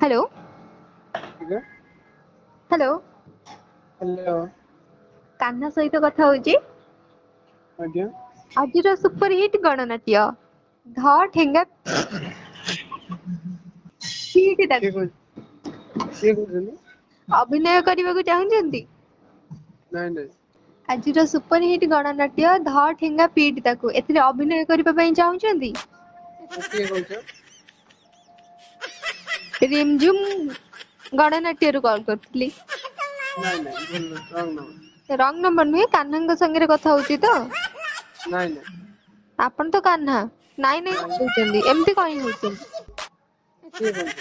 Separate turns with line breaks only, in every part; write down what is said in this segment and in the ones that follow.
Hello
ठीक है
hello
hello
Kanha सहित कथा होची
आज्ञा
आजिर सुपर हिट गणनाट्य ध ठेंगा पीटी
किए
ताकू
कहते
अभिनय କରିବାକୁ ଚାହୁଁଛନ୍ତି
ନାଇଁ ନାଇଁ
ଆଜିର ସୁପର ହିଟ୍ ଗଣନାଟ୍ୟ ଧ ଠେଙ୍ଗା ପିଟ୍ ତାକୁ ଏଥିରେ ଅଭିନୟ କରିବା ପାଇଁ ଚାହୁଁଛନ୍ତି
କିଏ କହୁଛ
ରିମଝୁମ୍ ଗଣନାଟ୍ୟରୁ କଲ୍ କରିଥିଲି
ନାଇଁ ନାଇଁ ଭୁଲ ରଙ୍ଗ ନମ୍ବର
ରଙ୍ଗ ନମ୍ବର ନୁହେଁ କାହ୍ନାଙ୍କ ସାଙ୍ଗରେ କଥା ହଉଛି ତ
ନାଇଁ ନାଇଁ
ଆପଣ ତ କାହ୍ନା ନାଇଁ ନାଇଁ କହୁଛନ୍ତି ଏମିତି କହିଁ ହଉଛନ୍ତି
କିଏ କହୁଛ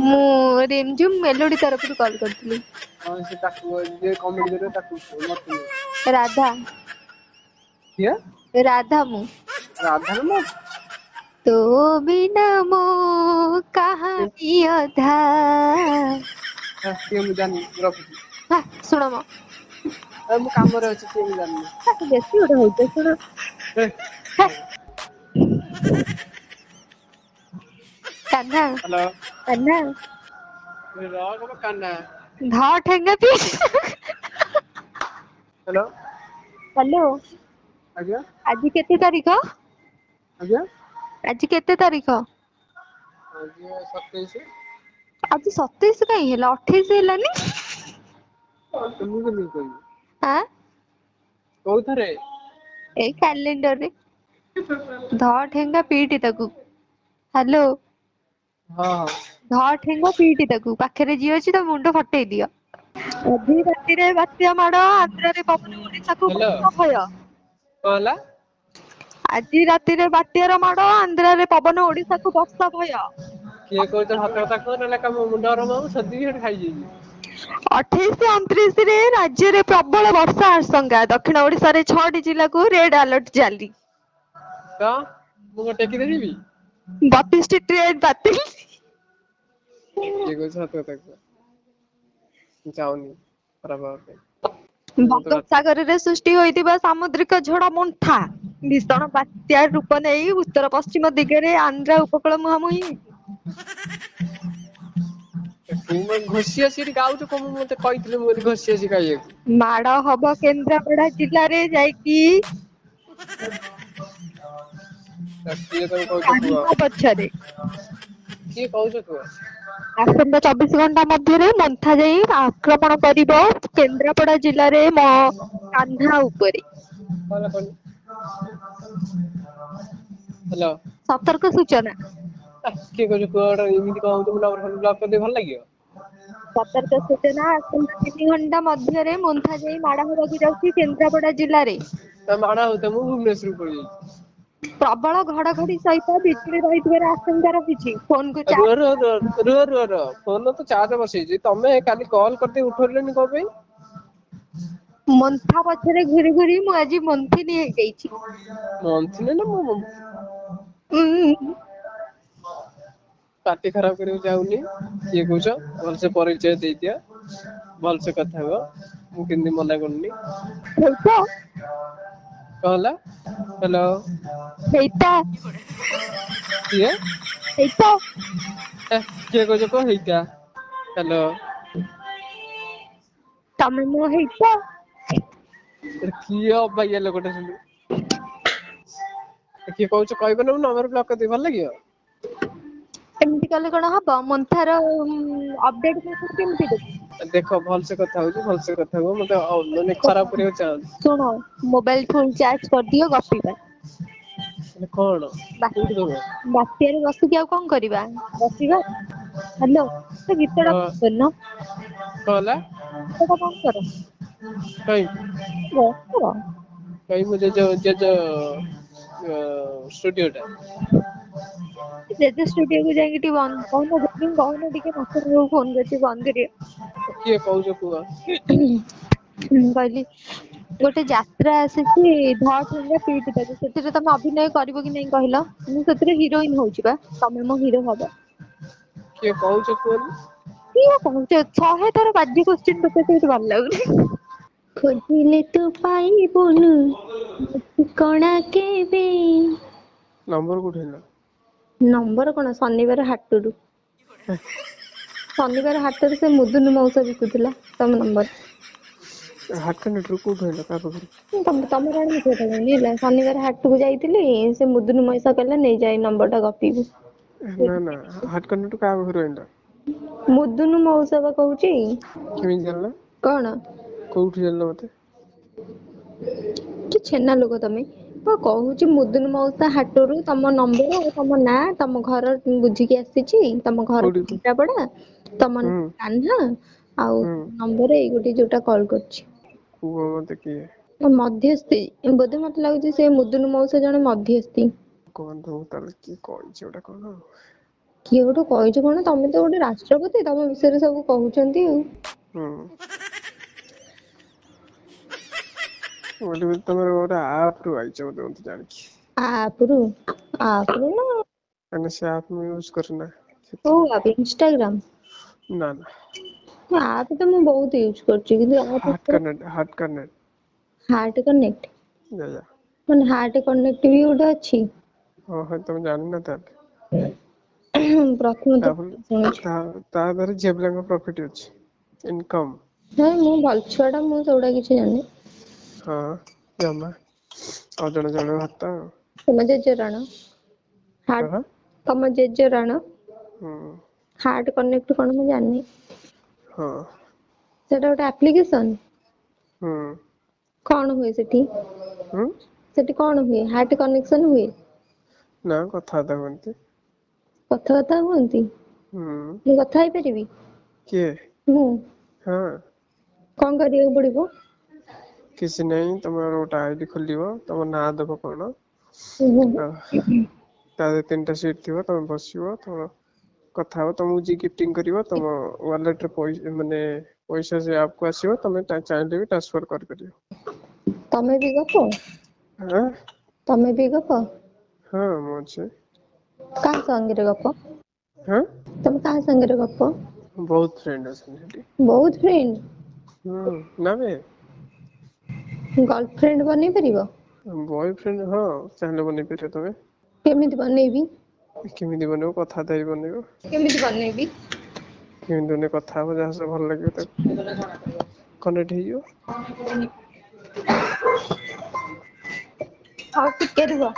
ମୁଁ ରିମଝୁମ୍ ମେଲୋଡି ତରଫରୁ କଲ୍ କରିଥିଲି
ହଁ ସେ ତାକୁ ଯିଏ କମେଡି କରିବ ତାକୁ ମତେ ନୁହଁ
ରାଧା
କିଏ
ରାଧା ମୁଁ
ରାଧାର ନା
तो बिना मो कहानी अधा
କିଏ ମୁଁ ଜାଣିନି ରଖୁଛି
ହା, ଶୁଣ ମ
ମୁଁ କାମରେ ଅଛି କିଏ ମୁଁ ଜାଣିନି
ବେଶୀ ଗୋଟେ ହଉଛ ଶୁଣ
ହେ,
ହା, କାହ୍ନା
ହ୍ୟାଲୋ
କାହ୍ନା
ରହ କାନା
ଧ ଠେଙ୍ଗା ପି
ହ୍ୟାଲୋ
ହ୍ୟାଲୋ
ଆଜ୍ଞା
ଆଜି କେତେ ତାରିଖ
ଆଜ୍ଞା
ଆଜି କେତେ ତାରିଖ
ଆଜି 27
ଆଜି 27 କାହିଁ ହେଲା 28 ହେଲାନି
ମୁଁ କେମିତି କହିବି
ଆଁ
କୋଉଥିରେ
ଏଇ କ୍ୟାଲେଣ୍ଡରରେ ଧ ଠେଙ୍ଗା ପିଟି ତାକୁ ହ୍ୟାଲୋ
ହଁ ହଁ
ଧ ଠେଙ୍ଗା ପିଟି ତାକୁ ପାଖରେ ଯିଏ ଅଛି ତା ମୁଣ୍ଡ ଫଟେଇ ଦିଅ ଆଜି ରାତିରେ ବାତ୍ୟା ମାଡ ଆନ୍ଧ୍ରରେ ପବନ ଓଡିଶାକୁ
ହ୍ୟାଲୋ
ବର୍ଷା ଭୟ
କଣ ହେଲା
ଆଜି ରାତିରେ ବାତ୍ୟାର ମାଡ ଆନ୍ଧ୍ରରେ ପବନ ଓଡିଶାକୁ ବର୍ଷା ଭୟ
କିଏ କହୁଛ ସତ କଥା କୁହ ନହେଲେ କାମ ମୁଣ୍ଡ ଗରମ ହବ ସଦିକି ସେଠି ଖାଇଯିବି
28 29 ରେ ରାଜ୍ୟରେ ପ୍ରବଳ ବର୍ଷା ଆଶଙ୍କା ଦକ୍ଷିଣ ଓଡିଶାରେ 6ଟି ଜିଲ୍ଲାକୁ ରେଡ୍ ଆଲର୍ଟ ଜାରି
ତ ମୁଁ କଣ ଟେକି ଦେବି
32ଟି ଟ୍ରେନ୍ ବାତିଲ
କିଏ କହୁଛ ସତ କଥା କୁହ ମୁଁ ଚାହୁଁନି ଖରାପ ହବା ପାଇଁ ମୁଁ ତ
ବଙ୍ଗୋପସାଗରରେ ସୃଷ୍ଟି ହୋଇଥିବା ସାମୁଦ୍ରିକ ଝଡ ମୋଣ୍ଟା ଭୀଷଣ ବାତ୍ୟା ରୂପ ନେଇ ଉତ୍ତର ପଶ୍ଚିମ ଦିଗରେ ଆନ୍ଧ୍ରା ଉପକୂଳ ମୁହାଁମୁହିଁ
ତୁ ଘୋଷି ଆସି ଏଠି ଗାଉଛୁ କଣ ମତେ କହିଥିଲୁ ମୁଁ ଘୋଷି ଆସି ଗାଇବାକୁ
ମାଡ ହବ କେନ୍ଦ୍ରାପଡା ଜିଲ୍ଲାରେ ଯାଇକି
କିଏ ତମେ କହୁଛ
କାହ୍ନା
କୁହ
ପଛରେ
କିଏ କହୁଛ କୁହ
ଆସନ୍ତା 24 ଘଣ୍ଟା ମଧ୍ୟରେ ମନ୍ଥା ଯାଇ ଆକ୍ରମଣ କରିବ କେନ୍ଦ୍ରାପଡା ଜିଲ୍ଲାରେ କାହ୍ନା ଉପରେ
ହ୍ୟାଲୋ
ସତର୍କ ସୂଚନା
କିଏ କହୁଛ କୁହ ଗୋଟେ ଏମିତି କଣ ହଉଛି ବ୍ଲକ କରିଦେଲେ ଭଲ ଲାଗିବ
ସତର୍କ ସୂଚନା ଆସନ୍ତା 3 ଘଣ୍ଟା ମଧ୍ୟରେ ମନ୍ଥା ଯାଇ ମାଡ ହେବାକୁ ଯାଉଛି କେନ୍ଦ୍ରାପଡା ଜିଲ୍ଲାରେ
ତ ମାଡ ହଉଥିବ ମୁଁ ଭୁବନେଶ୍ୱରରୁ ପଳେଇଯାଇଛି
ପ୍ରବଳ ଘଡଘଡି ସହିତ ବିଜୁଳି ରହିଥିବାର ଆଶଙ୍କା ରହିଛି ଫୋନକୁ
ରୁହ
ଚାର୍ଜ
ରୁହ ରୁହ ରୁହ ରୁହ ଫୋନ ତ ଚାର୍ଜ ବସେଇଛି ତମେ କାଲି କଲ୍ କରିଦେଇ ଉଠେଇଲନି କଣ ପାଇଁ
ମନ୍ଥା ପଛରେ ଘୁରି ଘୁରି ମୁଁ ଆଜି ମନ୍ଥିନୀ ହେଇଯାଇଛି
ମନ୍ଥି ନା ମୁଁ
ଉଁ
ପାଟି ଖରାପ କରିବାକୁ ଚାହୁଁନି କିଏ କହୁଛ ଭଲସେ ପରିଚୟ ଦେଇଦିଅ ଭଲସେ କଥା ହୁଅ ମୁଁ କେମିତି ମନା କରୁନି
ହେଇତ
କଣ ହେଲା ହ୍ୟାଲୋ
ହେଇତା
କିଏ
ହେଇତ
କିଏ କହୁଛ କଣ ହେଇଟା ହ୍ୟାଲୋ
ତମେ ମୋ ହେଇତ
କିଏ ଅବାଗିଆ ଲୋକଟା ଶୁଣିଲୁ କିଏ କହୁଛ କହିବ ନା ମୁଁ ନମ୍ବର ବ୍ଲକ କରିଦେବି ଭଲ ଲାଗିବ
ଏମିତି କଲେ କଣ ହବ ମନ୍ଥାର ଅପଡେଟ ମେସେଜ କେମିତି ଦେବି
ଦେଖ ଭଲସେ କଥା ହଉଛି ଭଲସେ କଥା ହୁଅ ମତେ ମାନେ ଖରାପ କରିବାକୁ ଚାହୁଁନି
ଶୁଣ ମୋବାଇଲ ଫୁଲ ଚାର୍ଜ କରିଦିଅ ଗପିବା
ମାନେ କଣ କୋଉଠି ଗପ
ବାତ୍ୟାରେ ବସିକି ଆଉ କଣ କରିବା ବସିବା ହ୍ୟାଲୋ ସେ ଗୀତଟା
ହଁ
ବନ୍ଦ କରୁନ
କଣ ହେଲା
ଗୀତଟା ବନ୍ଦ କର
କାଇଁ
କର
କାଇଁ ମୋ ଜେଜ ଷ୍ଟୁଡିଓ ଟା
ଜେଜେ ଷ୍ଟୁଡିଓକୁ ଯାଇକି ଟିକେ ବନ୍ଦ କହୁନ ଜେଜେଙ୍କୁ କହୁନ ଟିକେ ମାସକୁ ଫୋନ କରୁଛି ବନ୍ଦ କରିବା
କିଏ କହୁଛ କୁହ
ମୁଁ କହିଲି ଗୋଟେ ଯାତ୍ରା ଆସିଛି ଧ ଠେଙ୍ଗା ପିଟି ତାକୁ ସେଥିରେ ତମେ ଅଭିନୟ କରିବ କି ନାଇଁ କହିଲ ମୁଁ ସେଥିରେ ହିରୋଇନ ହଉଛି ବା ତମେ ମୋ ହିରୋ ହବ
କିଏ କହୁଛ କୁହନି
କିଏ କହୁଛ 100 ଥର ବାଜ୍ୟ କୋଶ୍ଚିନ୍ ପଚାରୁଛ ଭଲ ଲାଗୁନି ଖୋଜିଲେ ତୁ ପାଇବୁନୁ ଠିକଣା କେବେ
ନମ୍ବର କୋଉଠି ହେଲା
ନମ୍ବର କଣ ଶନିବାର ହାଟରୁ ଶନିବାର ହାଟରେ ସେ ମୁଦୁନୁ ମଉସା ବିକୁଥିଲା ତମ ନମ୍ବର।
ହାଟ କନେକ୍ଟରୁ କୋଉଠୁ ଆଣିଲ କାହା ପାଖରୁ?
ତମର ଆଣିନଥିବ ତ ଜାଣି ହେଲା। ଶନିବାର ହାଟକୁ ଯାଇଥିଲି ସେ ମୁଦୁନୁ ମଉସା କହିଲା ନେଇଯା ଏଇ ନମ୍ବର ଟା ଗପିବୁ।
ନା ନା ହାଟ କନେକ୍ଟ କାହା ପାଖରୁ ଆଣିଲ?
ମୁଦୁନୁ ମଉସା ବା କହୁଛି।
କେମିତି ଜାଣିଲ?
କଣ?
କୋଉଠୁ ଜାଣିଲ ମତେ?
କି ଛେନା ଲୋକ ତମେ। ହଁ କହୁଛି ମୁଦୁନୁ ମଉସା ହାଟରୁ ତମ ନମ୍ବର ଆଉ ତମ ନାଁ ତମ ଘର ବୁଝିକି ଆସିଛି। ତମ ଘର
କୋଉଠି
କେନ୍ଦ୍ରାପଡା ତମ
ହୁଁ
ନାଁ କାହ୍ନା ଆଉ
ହୁଁ
ନମ୍ବର ଏଇ ଗୋଟେ ଯୋଉଟା କଲ୍ କରୁଛି।
କୁହ ମତେ କିଏ?
ମଧ୍ୟସ୍ଥି ବୋଧେ ମତେ ଲାଗୁଛି ସେ ମୁଦୁନୁ ମଉସା ଜଣେ ମଧ୍ୟସ୍ଥି।
କୁହନ୍ତୁ ତାହେଲେ କିଏ କହିଛି ଗୋଟେ କଣ?
କିଏ ଗୋଟେ କହିଛି କଣ ତମେ ତ ଗୋଟେ ରାଷ୍ଟ୍ରପତି ତମ ବିଷୟରେ ସବୁ କହୁଛନ୍ତି ଆଉ।
ହୁଁ। ତମର ଗୋଟେ ଆପ ରୁ ଆଇଛ ବୋଧେ ମତେ ଜାଣିକି।
ଆପ୍ପ ରୁ ନା
କାହିଁକିନା ସେ ଆପ ମୁଁ ୟୁଜ କରେନା
କୋଉ
ସେଥିପାଇଁ।
App Instagram?
ନା ନା।
ଆପ୍ ତ ମୁଁ ବହୁତ ୟୁଜ କରୁଛି କିନ୍ତୁ
ହାର୍ଟ କର୍ଣ୍ଣେଟ।
ହାର୍ଟ କନେକ୍ଟ
ଯା ଯା
ମାନେ ହାର୍ଟ କନେକ୍ଟ ବି ଗୋଟେ ଅଛି।
ଓହୋ ତମେ ଜାଣିନ ତାହେଲେ।
ପ୍ରଥମ ଥର
ତାପରେ
ଶୁଣୁଛି।
ତା ଦେହରେ ଝିଅ ପିଲାଙ୍କ ପ୍ରଫିଟ ଅଛି ଇନକମ।
ନାଇଁ ମୁଁ ଭଲ ଛୁଆ ଟା ମୁଁ ସେଗୁଡା କିଛି ଜାଣିନି।
ହଁ ଜମା ଅଜଣା ଜଣା ଭାତ ଆଉ।
ତମ ଜେଜେ
କଣ?
ତମ ଜେଜେରାଣ।
ହୁଁ।
ହାର୍ଟ କନେକ୍ଟ କଣ ମୁଁ ଜାଣିନି।
ହଁ।
ସେଟା ଗୋଟେ ଆପ୍ଲିକେସନ।
ହୁଁ।
କଣ ହୁଏ ସେଠି?
ହୁଁ।
ସେଠି କଣ ହୁଏ ହାର୍ଟ କନେକ୍ସନ ହୁଏ?
ନା କଥାବାର୍ତ୍ତା ହୁଅନ୍ତି।
କଥାବାର୍ତ୍ତା ହୁଅନ୍ତି
ହୁଁ
ମୁଁ କଥା ହେଇପାରିବି?
କିଏ?
ମୁଁ
ହଁ।
କଣ କରିବାକୁ ପଡିବ?
କିଛି ନାହିଁ ତମର ଗୋଟେ ଆଇଡି ଖୋଲିବ ତମ ନାଁ ଦବ କଣ?
ଓହୋ
ତା ଦେହରେ 3ଟା ସିଟ୍ ଥିବ ତମେ ବସିବ ତମର କଥା ହବ ତମକୁ ଯିଏ ଗିଫ୍ଟିଂ କରିବ ତମ ୱାଲେଟରେ ମାନେ ପଇସା ସେ ଆପକୁ ଆସିବ ତମେ ଚାହିଁଲେ ବି ଟ୍ରାନ୍ସଫର କରିପାରିବ।
ତମେ ବି ଗପ
ଆଁ
ତମେ ବି ଗପ?
ହଁ ମୁଁ ଅଛି।
କାହା ସାଙ୍ଗରେ ଗପ?
ହାଁ
ତମେ କାହା ସାଙ୍ଗରେ ଗପ?
ବହୁତ ଫ୍ରେଣ୍ଡ ଅଛନ୍ତି ସେଠି।
ବହୁତ ଫ୍ରେଣ୍ଡ?
ହୁଁ ନାବେ
ଗର୍ଲଫ୍ରେଣ୍ଡ ବନେଇ ପାରିବ?
ବୟଫ୍ରେଣ୍ଡ ହଁ ଚାହିଁଲେ ବନେଇ ପାରିବ ତମେ।
କେମିତି ବନେଇବି?
କେମିତି ବନେଇବ କଥାବାର୍ତ୍ତା ହେଇ ବନେଇବ।
କେମିତି ବନେଇବି?
କେମିତି ବନେଇବ କଥା ହବ ଯାହା ସହ ଭଲ ଲାଗିବ ତାକୁ କନେକ୍ଟ ହେଇଯିବ।
ହଉ ଟିକେ ରୁହ।